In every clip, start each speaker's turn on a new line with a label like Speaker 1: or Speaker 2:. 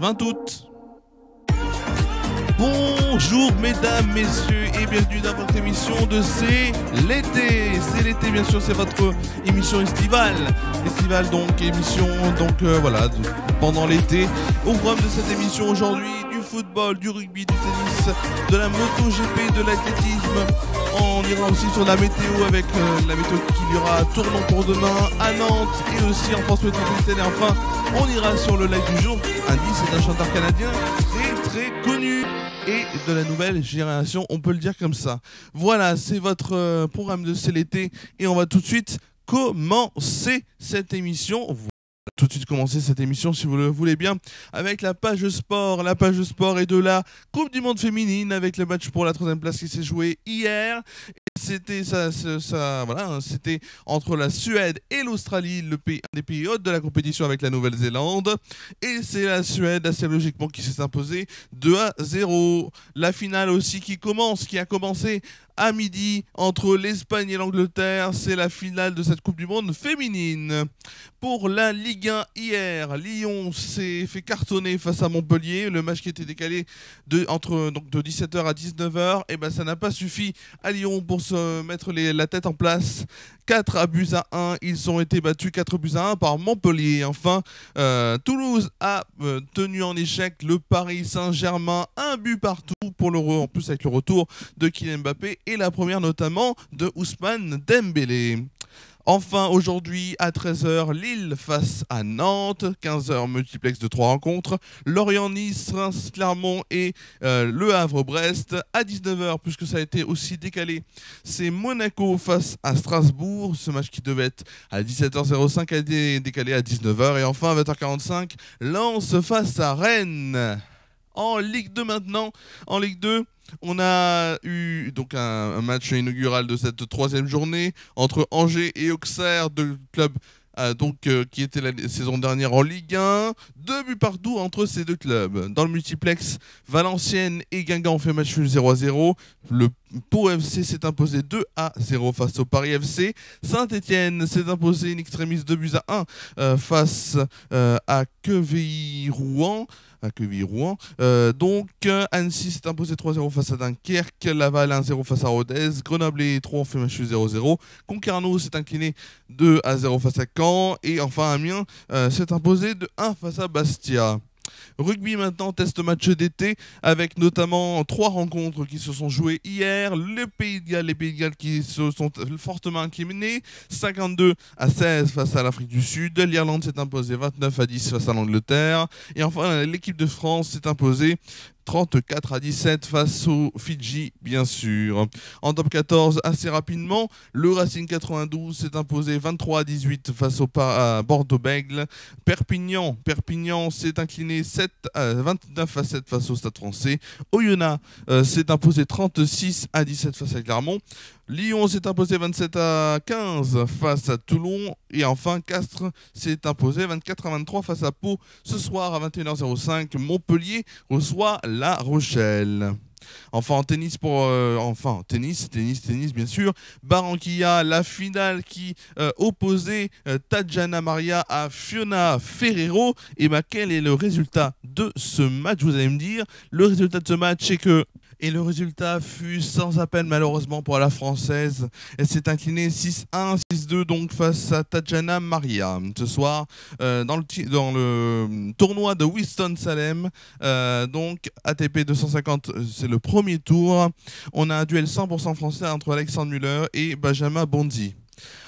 Speaker 1: 20 août. Bonjour mesdames, messieurs et bienvenue dans votre émission de C'est l'été. C'est l'été bien sûr, c'est votre émission estivale. Estivale donc, émission voilà, pendant l'été. Au programme de cette émission aujourd'hui, du football, du rugby, du tennis, de la MotoGP, de l'athlétisme. On ira aussi sur la météo avec la météo qu'il y aura à Tournon pour demain, à Nantes et aussi en France métropolitaine. Et enfin, on ira sur le live du jour. Andy, c'est un chanteur canadien très connu et de la nouvelle génération, on peut le dire comme ça. Voilà, c'est votre programme de C'est l'été et on va tout de suite commencer cette émission. Tout de suite commencer cette émission si vous le voulez bien avec la page sport et de la Coupe du Monde féminine avec le match pour la 3e place qui s'est joué hier. C'était voilà, c'était entre la Suède et l'Australie, un des pays hôtes de la compétition avec la Nouvelle-Zélande. Et c'est la Suède, assez logiquement, qui s'est imposée 2-0. La finale aussi qui a commencé à midi entre l'Espagne et l'Angleterre. C'est la finale de cette Coupe du Monde féminine. Pour la Ligue 1 hier, Lyon s'est fait cartonner face à Montpellier. Le match qui était décalé de 17h à 19h. Et ben ça n'a pas suffi à Lyon pour se mettre la tête en place. 4-1, ils ont été battus 4-1 par Montpellier. Enfin, Toulouse a tenu en échec le Paris Saint-Germain, 1 but partout pour l'Euro, en plus avec le retour de Kylian Mbappé et la première notamment de Ousmane Dembélé. Enfin, aujourd'hui, à 13h, Lille face à Nantes. 15h, multiplex de 3 rencontres. Lorient-Nice, Reims-Clermont et Le Havre-Brest. À 19h, puisque ça a été aussi décalé, c'est Monaco face à Strasbourg. Ce match qui devait être à 17h05 a été décalé à 19h. Et enfin, à 20h45, Lens face à Rennes. En Ligue 2 maintenant, en Ligue 2, on a eu donc un match inaugural de cette 3e journée entre Angers et Auxerre, deux clubs qui étaient la saison dernière en Ligue 1. 2 buts partout entre ces deux clubs. Dans le multiplex, Valenciennes et Guingamp ont fait match nul 0-0. Le Pau FC s'est imposé 2-0 face au Paris FC. Saint-Etienne s'est imposé in extremis 2-1 face à Quevilly-Rouen. Annecy s'est imposé 3-0 face à Dunkerque, Laval 1-0 face à Rodez, Grenoble et Troyes ont fait match 0-0, Concarneau s'est incliné 2-0 face à Caen, et enfin Amiens s'est imposé 2-1 face à Bastia. Rugby maintenant, test match d'été avec notamment 3 rencontres qui se sont jouées hier. Les Pays de Galles qui se sont fortement inclinés 52-16 face à l'Afrique du Sud. L'Irlande s'est imposée 29-10 face à l'Angleterre. Et enfin, l'équipe de France s'est imposée 34-17 face aux Fidji, bien sûr. En top 14, assez rapidement, le Racing 92 s'est imposé 23-18 face au Bordeaux-Bègles. Perpignan s'est incliné 29-7 face au Stade français. Oyonnax s'est imposé 36-17 face à Clermont. Lyon s'est imposé 27-15 face à Toulon. Et enfin, Castres s'est imposé 24-23 face à Pau. Ce soir à 21h05, Montpellier reçoit La Rochelle. Enfin, en tennis, tennis bien sûr. Barranquilla, la finale qui opposait Tatjana Maria à Fiona Ferrero. Et quel est le résultat de ce match, vous allez me dire? Le résultat de ce match, c'est que... Et le résultat fut sans appel malheureusement pour la Française. Elle s'est inclinée 6-1, 6-2 donc face à Tatjana Maria. Ce soir, dans le tournoi de Winston-Salem, donc ATP 250, c'est le premier tour. On a un duel 100% français entre Alexandre Müller et Benjamin Bonzi.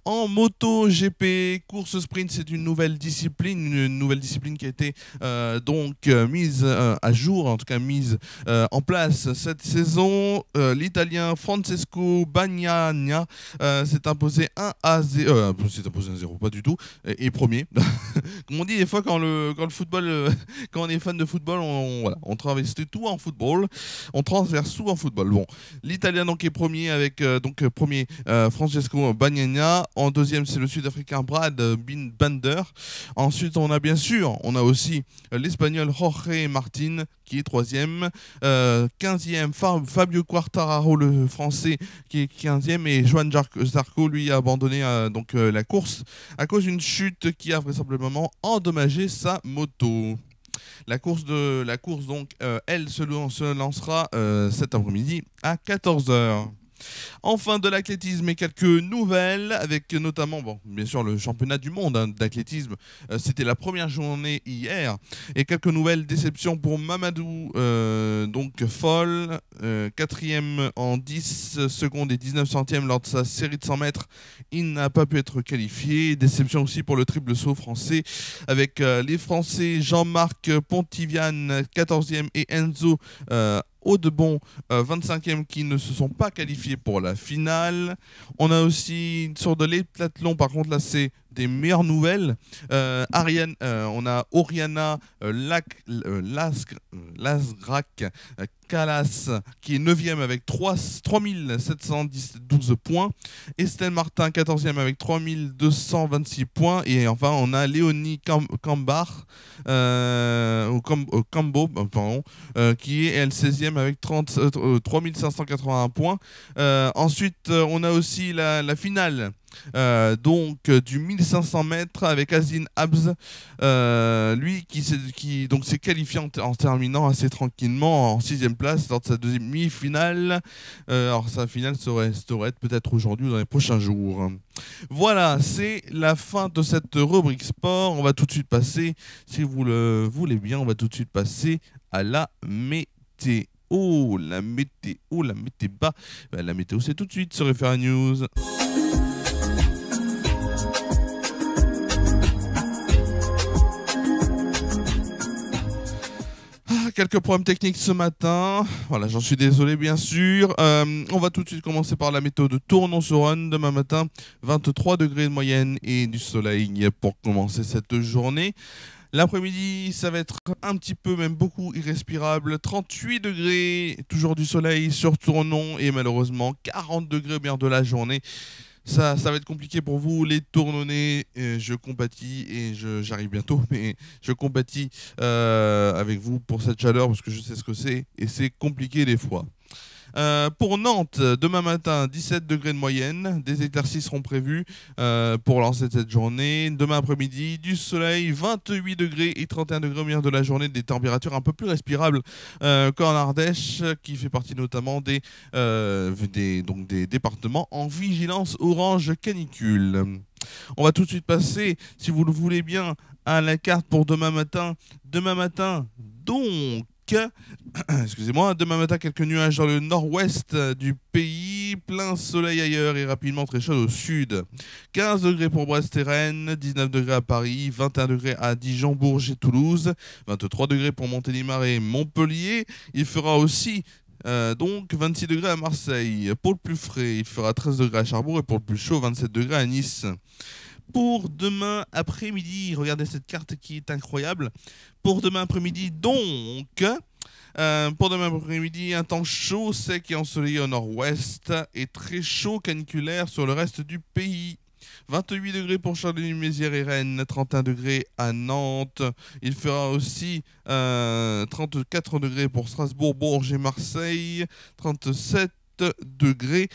Speaker 1: En MotoGP, course sprint, c'est une nouvelle discipline qui a été mise à jour, en tout cas mise en place cette saison. L'Italien Francesco Bagnaia s'est imposé 1-0, s'est imposé 1-0, pas du tout, et premier. Comme on dit des fois quand le football, quand on est fan de football, on traverse tout en football, on transverse tout en football. Bon, l'Italien donc est premier avec Francesco Bagnaia. En deuxième, c'est le Sud-Africain Brad Binder. Ensuite, on a aussi l'Espagnol Jorge Martin qui est 3e. 15e, Fabio Quartararo, le Français, qui est 15e. Et Joan Zarco, lui, a abandonné la course à cause d'une chute qui a vraisemblablement endommagé sa moto. La course donc, elle se lancera cet après-midi à 14 h. Enfin, de l'athlétisme et quelques nouvelles, avec notamment, bon, bien sûr, le championnat du monde d'athlétisme. C'était la première journée hier. Et quelques nouvelles déceptions pour Mamadou, donc folle, quatrième en 10 secondes et 19 centièmes lors de sa série de 100 mètres. Il n'a pas pu être qualifié. Déception aussi pour le triple saut français, avec les Français Jean-Marc Pontivian, 14e, et Enzo Audebon, 25e, qui ne se sont pas qualifiés pour la finale. On a aussi une sorte de l'heptathlon, par contre là c'est des meilleures nouvelles. On a Oriana Lasgrac Calas qui est 9e avec 3712 points. Estelle Martin 14e avec 3226 points. Et enfin on a Léonie Cambo, qui est elle 16e avec 3581 points. Ensuite on a aussi la finale. Donc du 1500 mètres avec Azine Abz, lui qui donc s'est qualifié en terminant assez tranquillement en 6e place lors de sa demi-finale. Alors sa finale serait peut-être aujourd'hui ou dans les prochains jours. Voilà, c'est la fin de cette rubrique sport. On va tout de suite passer, si vous le voulez bien, on va tout de suite passer à la météo. La météo. La météo, c'est tout de suite sur FR News. Quelques problèmes techniques ce matin. Voilà, j'en suis désolé bien sûr. On va tout de suite commencer par la météo de Tournon-sur-Rhône. Demain matin, 23 degrés de moyenne et du soleil pour commencer cette journée. L'après-midi, ça va être un petit peu, même beaucoup irrespirable. 38 degrés, toujours du soleil sur Tournon et malheureusement 40 degrés au bien de la journée. Ça va être compliqué pour vous, les Tournonnais. Je compatis et j'arrive bientôt, mais je compatis avec vous pour cette chaleur parce que je sais ce que c'est et c'est compliqué des fois. Pour Nantes, demain matin, 17 degrés de moyenne. Des exercices seront prévus pour lancer cette journée. Demain après-midi, du soleil, 28 degrés et 31 degrés au milieu de la journée. Des températures un peu plus respirables qu'en Ardèche, qui fait partie notamment des départements en vigilance orange canicule. On va tout de suite passer, si vous le voulez bien, à la carte pour demain matin. Demain matin, donc... Excusez-moi, demain matin, quelques nuages dans le nord-ouest du pays, plein soleil ailleurs et rapidement très chaud au sud. 15 degrés pour Brest et Rennes, 19 degrés à Paris, 21 degrés à Dijon, Bourges et Toulouse, 23 degrés pour Montélimar et Montpellier. Il fera aussi donc 26 degrés à Marseille. Pour le plus frais, il fera 13 degrés à Cherbourg et pour le plus chaud, 27 degrés à Nice. Pour demain après-midi, regardez cette carte qui est incroyable. Pour demain après-midi, donc, pour demain après-midi, un temps chaud, sec et ensoleillé au nord-ouest et très chaud caniculaire sur le reste du pays. 28 degrés pour Charleville-Mézières et Rennes, 31 degrés à Nantes. Il fera aussi 34 degrés pour Strasbourg, Bourges et Marseille, 37 degrés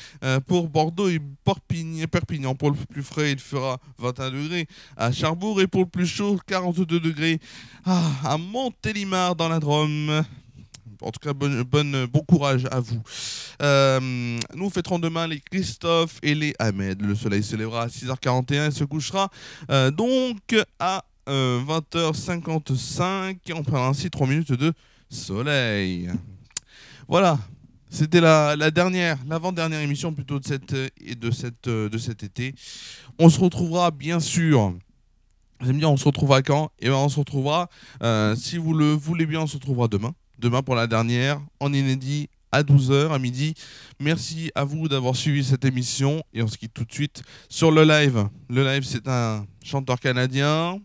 Speaker 1: pour Bordeaux et Perpignan. Pour le plus frais, il fera 21 degrés à Cherbourg et pour le plus chaud, 42 degrés à Montélimar dans la Drôme. En tout cas, bon courage à vous. Nous fêterons demain les Christophe et les Ahmed. Le soleil se lèvera à 6h41 et se couchera donc à 20h55. On prendra ainsi 3 minutes de soleil. Voilà. C'était l'avant-dernière émission plutôt de cet été. On se retrouvera bien sûr. Vous allez me dire, on se retrouvera quand? Et ben on se retrouvera, si vous le voulez bien, on se retrouvera demain. Demain pour la dernière, en inédit, à 12h, à midi. Merci à vous d'avoir suivi cette émission. Et on se quitte tout de suite sur le live. Le live, c'est un chanteur canadien,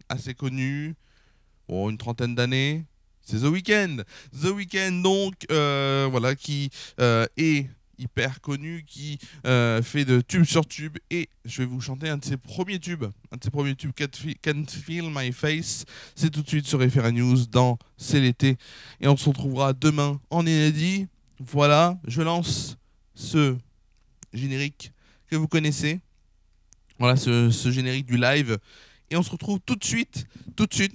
Speaker 1: assez connu, une trentaine d'années. C'est The Weeknd. The Weeknd, donc, voilà, qui est hyper connu, qui fait de tube sur tube. Et je vais vous chanter un de ses premiers tubes. Can't Feel My Face. C'est tout de suite sur FR News dans C'est l'été. Et on se retrouvera demain en inédit. Voilà, je lance ce générique que vous connaissez. Voilà, ce générique du live. et on se retrouve tout de suite,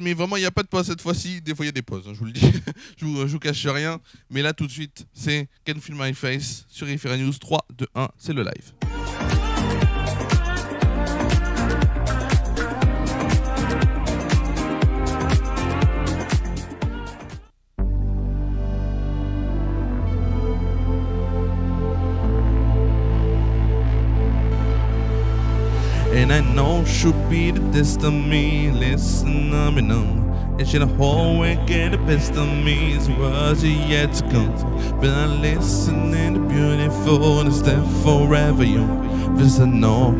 Speaker 1: mais vraiment il n'y a pas de pause cette fois-ci, des fois il y a des pauses, hein, je vous le dis, je vous cache rien, mais là tout de suite c'est Can Feel My Face sur IFR News. 3, 2, 1, c'est le live. And I know should be the best of me. Listen, I know. And she the whole way get the best of me. It's was yet to come. But I listen in the beautiful and stay forever young. Because I know,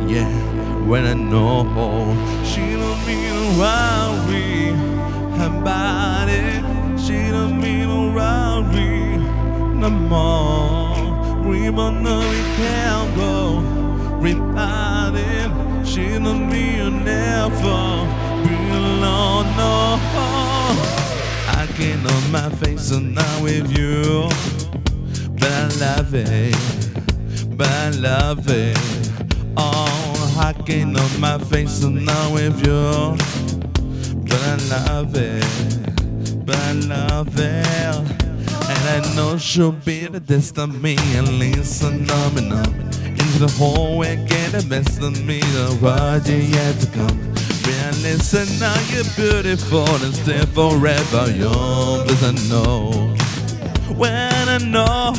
Speaker 1: yeah, when I know she don't mean around me. Her body, she don't mean around me no more. We both know we can't go. Repiting, she don't mean never be alone, no. I can't on my face and now with you, but I love it, oh, I can't on my face and now with you, but I love it, and I know she'll be the best of me, and listen, into the whole way, get the best of me, the road yet to come. Man, listen, now you're beautiful and stay forever young. Cause I know, when I know,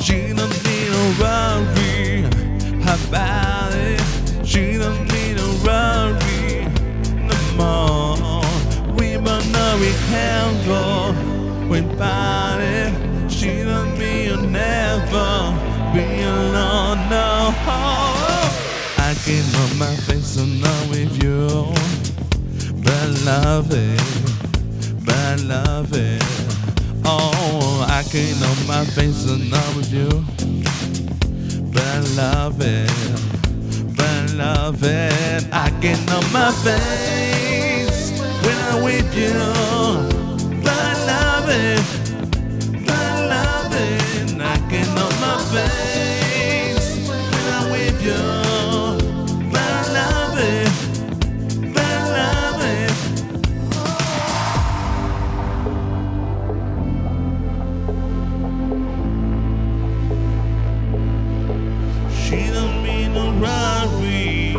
Speaker 1: she don't need a worry about it. She don't need a worry no more. We both know we can't go without it. She don't mean never be alone, no. I can't on my face and not with you, but I love it, oh, I can't on my face and not with you, but I love it, I can't on my face when I'm with you, but I love it. I can't on my face when I'm with you, but I love it, She don't mean no robbery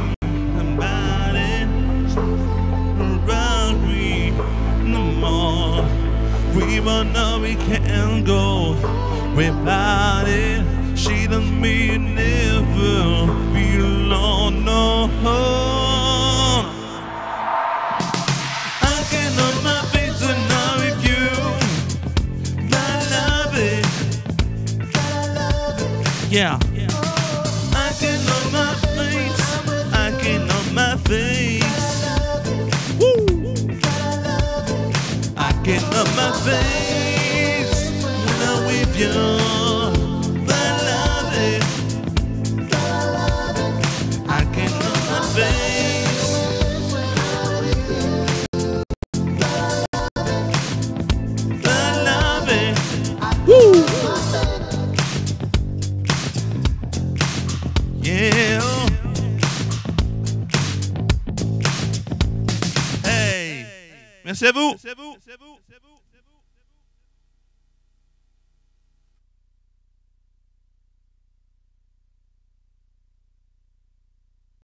Speaker 1: about it, robbery no more. We both know we can't go without it. She don't mean never be alone, no. I can't on my face and not with you, but I love it, yeah. I can't on my face, I can't on my face, woo. I can't on my face when I'm with you. Yeah. Hey. Merci à vous.